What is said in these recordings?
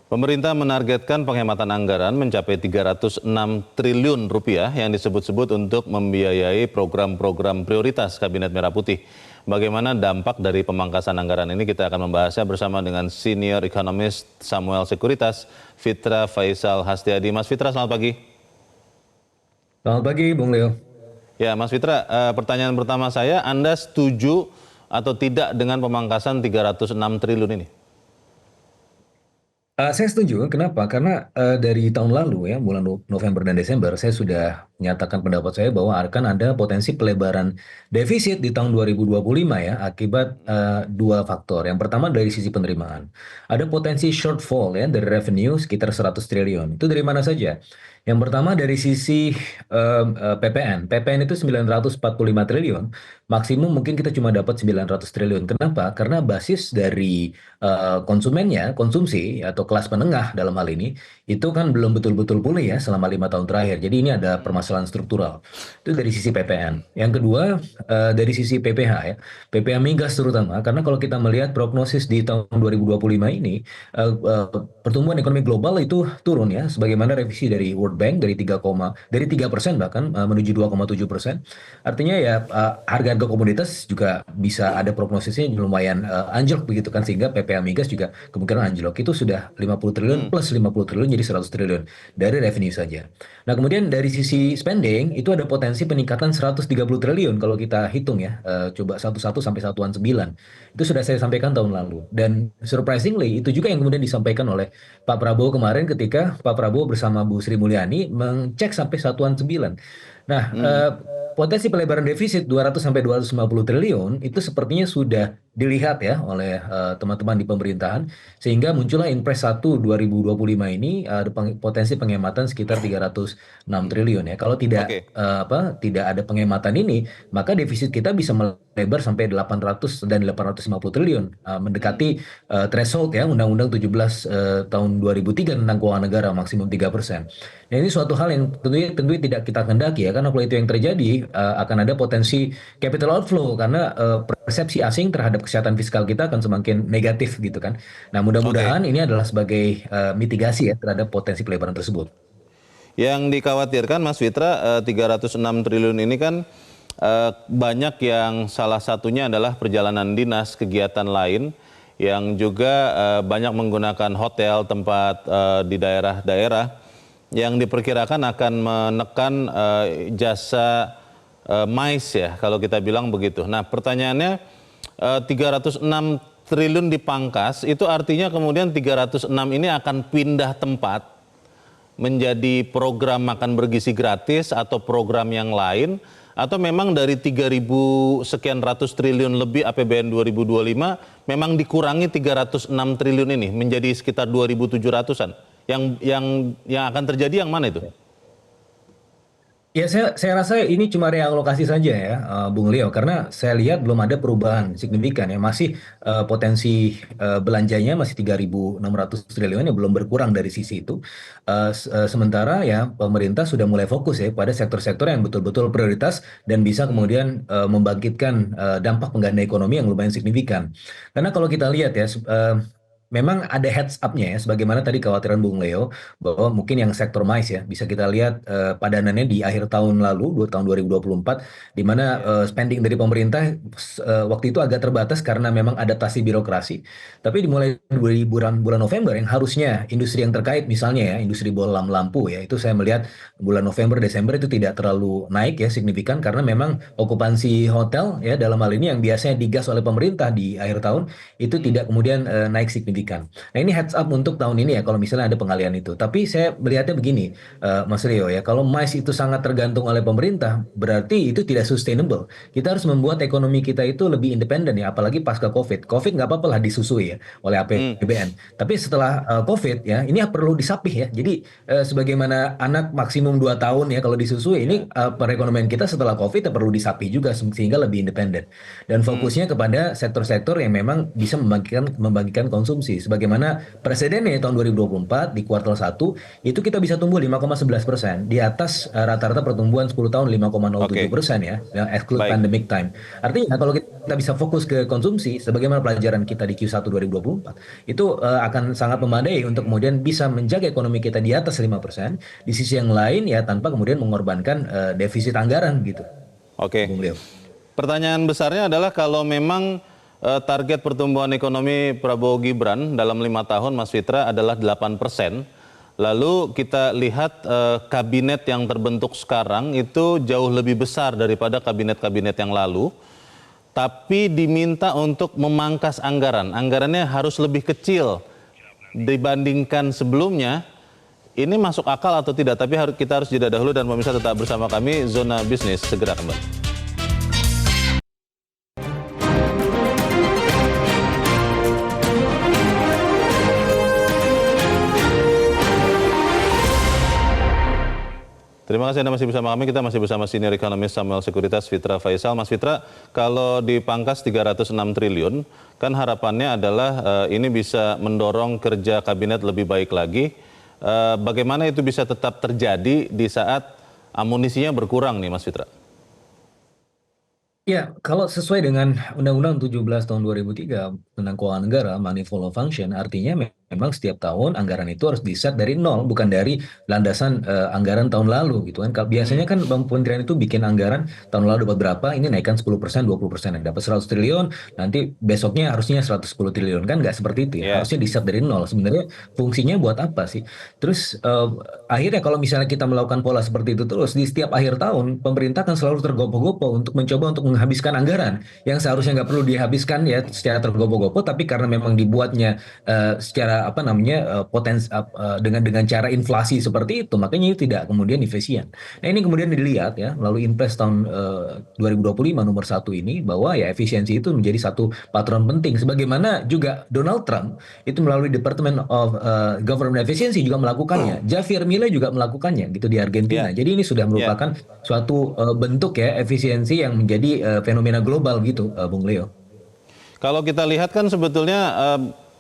Pemerintah menargetkan penghematan anggaran mencapai 306 triliun rupiah yang disebut-sebut untuk membiayai program-program prioritas Kabinet Merah Putih. Bagaimana dampak dari pemangkasan anggaran ini, kita akan membahasnya bersama dengan senior economist Samuel Sekuritas, Fitra Faisal Hastiadi. Mas Fitra, selamat pagi. Selamat pagi, Bung Leo. Ya, Mas Fitra, pertanyaan pertama saya, Anda setuju atau tidak dengan pemangkasan 306 triliun ini? Saya setuju. Kenapa? Karena dari tahun lalu ya, bulan November dan Desember, saya sudah menyatakan pendapat saya bahwa akan ada potensi pelebaran defisit di tahun 2025 ya, akibat dua faktor. Yang pertama dari sisi penerimaan. Ada potensi shortfall ya dari revenue sekitar 100 triliun. Itu dari mana saja? Yang pertama dari sisi PPN. PPN itu 945 triliun. Maksimum mungkin kita cuma dapat 900 triliun. Kenapa? Karena basis dari konsumennya, konsumsi atau kelas menengah dalam hal ini, itu kan belum betul-betul pulih ya selama 5 tahun terakhir. Jadi ini ada permasalahan struktural. Itu dari sisi PPN. Yang kedua, dari sisi PPH ya. PPH migas terutama, karena kalau kita melihat prognosis di tahun 2025 ini, pertumbuhan ekonomi global itu turun ya, sebagaimana revisi dari World Bank dari 3% bahkan menuju 2,7%. Artinya ya harga-harga komoditas juga bisa ada prognosisnya lumayan anjlok begitu kan, sehingga PPH migas juga kemungkinan anjlok. Itu sudah 50 triliun plus 50 triliun jadi 100 triliun dari revenue saja. Nah, kemudian dari sisi spending itu ada potensi peningkatan 130 triliun kalau kita hitung ya. Coba satu-satu sampai satuan 9. Itu sudah saya sampaikan tahun lalu. Dan surprisingly itu juga yang kemudian disampaikan oleh Pak Prabowo kemarin ketika Pak Prabowo bersama Bu Sri Mulyani mengecek sampai satuan 9. Nah, potensi pelebaran defisit 200 sampai 250 triliun itu sepertinya sudah dilihat ya oleh teman-teman di pemerintahan, sehingga muncullah Inpres 1 2025 ini ada potensi penghematan sekitar 306 triliun ya. Kalau tidak Oke. tidak ada penghematan ini, maka defisit kita bisa melebar sampai 800 dan 850 triliun, mendekati threshold ya Undang-Undang 17 tahun 2003 tentang keuangan negara maksimum 3%. Nah, ini suatu hal yang tentunya tidak kita kendaki ya, karena kalau itu yang terjadi akan ada potensi capital outflow karena persepsi asing terhadap kesehatan fiskal kita akan semakin negatif gitu kan. Nah, Oke. mudah-mudahan ini adalah sebagai mitigasi ya terhadap potensi pelebaran tersebut. Yang dikhawatirkan Mas Fitra, 306 triliun ini kan banyak yang salah satunya adalah perjalanan dinas, kegiatan lain yang juga banyak menggunakan hotel, tempat di daerah-daerah yang diperkirakan akan menekan jasa mais ya, kalau kita bilang begitu. Nah, pertanyaannya 306 triliun dipangkas, itu artinya kemudian 306 ini akan pindah tempat menjadi program makan bergizi gratis atau program yang lain, atau memang dari 3.000 sekian ratus triliun lebih APBN 2025 memang dikurangi 306 triliun ini menjadi sekitar 2.700-an. Yang akan terjadi yang mana itu? Ya, saya rasa ini cuma realokasi saja ya, Bung Leo, karena saya lihat belum ada perubahan signifikan ya, masih potensi belanjanya masih 3.600 triliun yang belum berkurang dari sisi itu. Sementara ya pemerintah sudah mulai fokus ya pada sektor-sektor yang betul-betul prioritas dan bisa kemudian membangkitkan dampak pengganda ekonomi yang lumayan signifikan. Karena kalau kita lihat ya, memang ada heads up-nya ya, sebagaimana tadi kekhawatiran Bung Leo, bahwa mungkin yang sektor mais ya, bisa kita lihat padanannya di akhir tahun lalu, tahun 2024, di mana Iya. spending dari pemerintah waktu itu agak terbatas karena memang adaptasi birokrasi. Tapi dimulai dari bulan November yang harusnya industri yang terkait, misalnya ya, industri bohlam lampu ya, itu saya melihat bulan November, Desember itu tidak terlalu naik ya, signifikan, karena memang okupansi hotel ya dalam hal ini yang biasanya digas oleh pemerintah di akhir tahun, itu tidak kemudian naik signifikan. Nah, ini heads up untuk tahun ini ya kalau misalnya ada pengalian itu. Tapi saya melihatnya begini, Mas Rio ya, kalau mais itu sangat tergantung oleh pemerintah, berarti itu tidak sustainable. Kita harus membuat ekonomi kita itu lebih independen ya, apalagi pasca COVID. COVID nggak apa-apa lah disusui ya oleh Hmm. APBN. Tapi setelah COVID ya, ini perlu disapih ya. Jadi sebagaimana anak maksimum 2 tahun ya kalau disusui, ini Ya. perekonomian kita setelah COVID ya perlu disapih juga sehingga lebih independen. Dan Hmm. fokusnya kepada sektor-sektor yang memang bisa membangkitkan konsumsi. konsumsi. Sebagaimana presidennya tahun 2024 di kuartal 1 itu kita bisa tumbuh 5,11%, di atas rata-rata pertumbuhan 10 tahun Oke, 5,07% ya, yang exclude baik. pandemic time. Artinya kalau kita bisa fokus ke konsumsi, sebagaimana pelajaran kita di Q1 2024, itu akan sangat memadai untuk kemudian bisa menjaga ekonomi kita di atas 5%. Di sisi yang lain ya tanpa kemudian mengorbankan defisit anggaran gitu, Oke. Bung Leo. Pertanyaan besarnya adalah kalau memang target pertumbuhan ekonomi Prabowo Gibran dalam 5 tahun, Mas Fitra, adalah 8%. Lalu kita lihat kabinet yang terbentuk sekarang itu jauh lebih besar daripada kabinet-kabinet yang lalu. Tapi diminta untuk memangkas anggaran. Anggarannya harus lebih kecil dibandingkan sebelumnya. Ini masuk akal atau tidak? Tapi kita harus jeda dahulu dan pemirsa tetap bersama kami. Zona Bisnis segera kembali. Terima kasih Anda masih bersama kami. Kita masih bersama senior ekonomis Samuel Sekuritas Fitra Faisal. Mas Fitra, kalau dipangkas 306 triliun, kan harapannya adalah ini bisa mendorong kerja kabinet lebih baik lagi. Bagaimana itu bisa tetap terjadi di saat amunisinya berkurang nih Mas Fitra? Ya, kalau sesuai dengan Undang-Undang 17 tahun 2003 tentang keuangan negara, money follow function, artinya memang setiap tahun anggaran itu harus di-set dari nol, bukan dari landasan anggaran tahun lalu gitu kan. Biasanya kan Kementerian itu bikin anggaran tahun lalu dapat berapa, ini naikkan 10%, 20%, dapat 100 triliun, nanti besoknya harusnya 110 triliun, kan nggak seperti itu ya. Ya, Harusnya di-set dari nol. Sebenarnya fungsinya buat apa sih? Terus akhirnya kalau misalnya kita melakukan pola seperti itu terus, di setiap akhir tahun pemerintah akan selalu tergopoh-gopoh untuk mencoba untuk menghabiskan anggaran yang seharusnya nggak perlu dihabiskan ya secara tergopoh-gopoh, tapi karena memang dibuatnya secara apa namanya dengan cara inflasi seperti itu, makanya itu tidak kemudian efisien. Nah ini kemudian dilihat ya melalui Impres tahun 2025 nomor 1 ini, bahwa ya efisiensi itu menjadi satu patron penting, sebagaimana juga Donald Trump itu melalui Department of Government Efficiency juga melakukannya, Javier Milei juga melakukannya gitu di Argentina. ya, Jadi ini sudah ya. merupakan suatu bentuk ya efisiensi yang menjadi fenomena global gitu, Bung Leo. Kalau kita lihat kan sebetulnya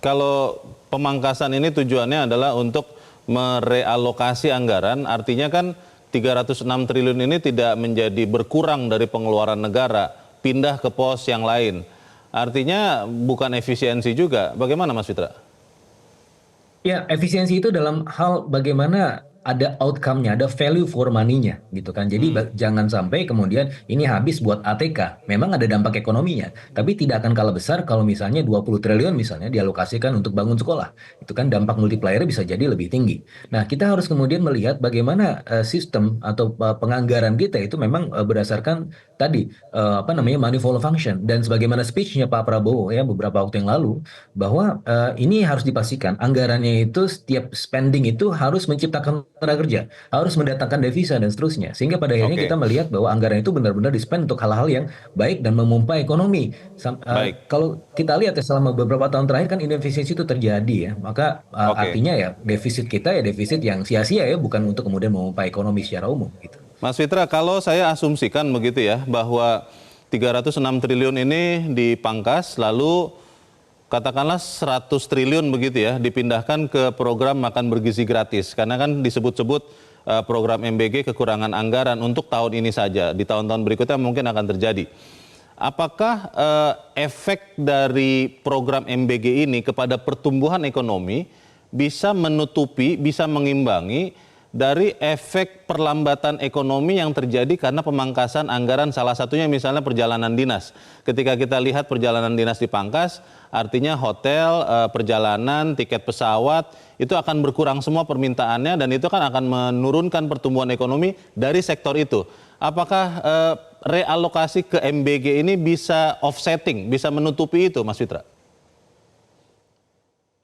kalau pemangkasan ini tujuannya adalah untuk merealokasi anggaran, artinya kan 306 triliun ini tidak menjadi berkurang dari pengeluaran negara, pindah ke pos yang lain. Artinya bukan efisiensi juga. Bagaimana Mas Fitra? Ya, efisiensi itu dalam hal bagaimana ada outcome-nya, ada value for money-nya gitu kan. Jadi jangan sampai kemudian ini habis buat ATK. Memang ada dampak ekonominya, tapi tidak akan kalah besar kalau misalnya 20 triliun misalnya dialokasikan untuk bangun sekolah. Itu kan dampak multiplier bisa jadi lebih tinggi. Nah, kita harus kemudian melihat bagaimana sistem atau penganggaran kita itu memang berdasarkan tadi apa namanya money follow function, dan sebagaimana speech-nya Pak Prabowo ya beberapa waktu yang lalu, bahwa ini harus dipastikan anggarannya itu setiap spending itu harus menciptakan tenaga kerja, harus mendatangkan devisa dan seterusnya. Sehingga pada akhirnya kita Oke, melihat bahwa anggaran itu benar-benar di-spend untuk hal-hal yang baik dan memompa ekonomi. baik. Kalau kita lihat ya selama beberapa tahun terakhir kan inefisiensi itu terjadi ya. Maka Oke. artinya ya defisit kita ya defisit yang sia-sia ya, bukan untuk kemudian memompa ekonomi secara umum gitu. Mas Fitra, kalau saya asumsikan begitu ya, bahwa 306 triliun ini dipangkas, lalu katakanlah 100 triliun begitu ya, dipindahkan ke program makan bergizi gratis. Karena kan disebut-sebut program MBG kekurangan anggaran untuk tahun ini saja. Di tahun-tahun berikutnya mungkin akan terjadi. Apakah efek dari program MBG ini kepada pertumbuhan ekonomi bisa menutupi, bisa mengimbangi dari efek perlambatan ekonomi yang terjadi karena pemangkasan anggaran, salah satunya misalnya perjalanan dinas. Ketika kita lihat perjalanan dinas dipangkas, artinya hotel, perjalanan, tiket pesawat, itu akan berkurang semua permintaannya dan itu kan akan menurunkan pertumbuhan ekonomi dari sektor itu. Apakah realokasi ke MBG ini bisa offsetting, bisa menutupi itu Mas Fitra?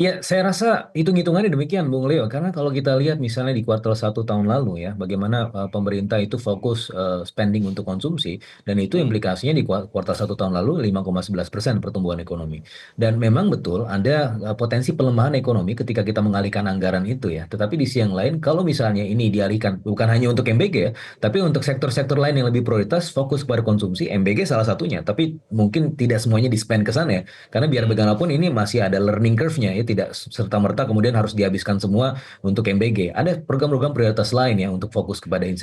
Ya, saya rasa hitung-hitungannya demikian, Bung Leo. Karena kalau kita lihat misalnya di kuartal 1 tahun lalu ya, bagaimana pemerintah itu fokus spending untuk konsumsi, dan itu implikasinya di kuartal 1 tahun lalu 5,11% pertumbuhan ekonomi. Dan memang betul ada potensi pelemahan ekonomi ketika kita mengalihkan anggaran itu ya. Tetapi di sisi yang lain, kalau misalnya ini dialihkan bukan hanya untuk MBG ya, tapi untuk sektor-sektor lain yang lebih prioritas, fokus kepada konsumsi, MBG salah satunya. Tapi mungkin tidak semuanya di-spend ke sana ya. Karena biar bagaimanapun ini masih ada learning curve-nya ya, tidak serta-merta kemudian harus dihabiskan semua untuk MBG. Ada program-program prioritas lain ya untuk fokus kepada Ya.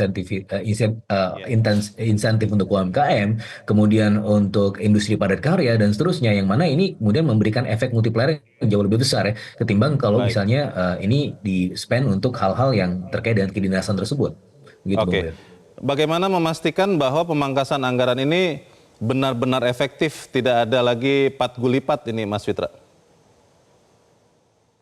insentif untuk UMKM, kemudian untuk industri padat karya dan seterusnya, yang mana ini kemudian memberikan efek multiplier yang jauh lebih besar ya ketimbang kalau Baik. misalnya ini di-spend untuk hal-hal yang terkait dengan kedinasan tersebut. Begitu Bang Oke. Will. Bagaimana memastikan bahwa pemangkasan anggaran ini benar-benar efektif, tidak ada lagi pat gulipat ini, Mas Fitra?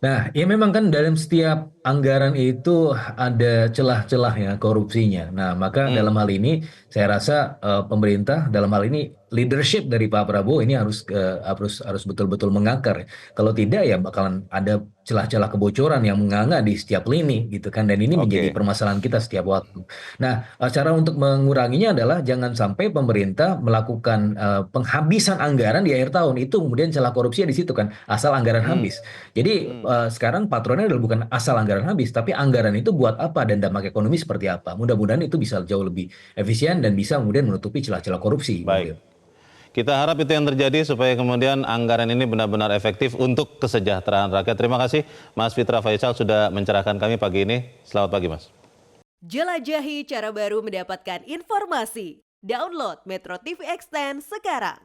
Nah, ya memang kan dalam setiap anggaran itu ada celah-celahnya korupsinya. Nah, maka Hmm, dalam hal ini saya rasa pemerintah dalam hal ini leadership dari Pak Prabowo ini harus betul-betul mengakar. Kalau tidak ya bakalan ada celah-celah kebocoran yang menganga di setiap lini gitu kan, dan ini menjadi oke. permasalahan kita setiap waktu. Nah, cara untuk menguranginya adalah jangan sampai pemerintah melakukan penghabisan anggaran di akhir tahun, itu kemudian celah korupsinya di situ kan, asal anggaran Hmm, habis. Jadi hmm. sekarang patronnya adalah bukan asal anggaran habis, tapi anggaran itu buat apa dan dampak ekonomi seperti apa. Mudah-mudahan itu bisa jauh lebih efisien dan bisa kemudian menutupi celah-celah korupsi, Bang Baik. Will. Kita harap itu yang terjadi supaya kemudian anggaran ini benar-benar efektif untuk kesejahteraan rakyat. Terima kasih Mas Fitra Faisal sudah mencerahkan kami pagi ini. Selamat pagi, Mas. Jelajahi cara baru mendapatkan informasi. Download Metro TV Extend sekarang.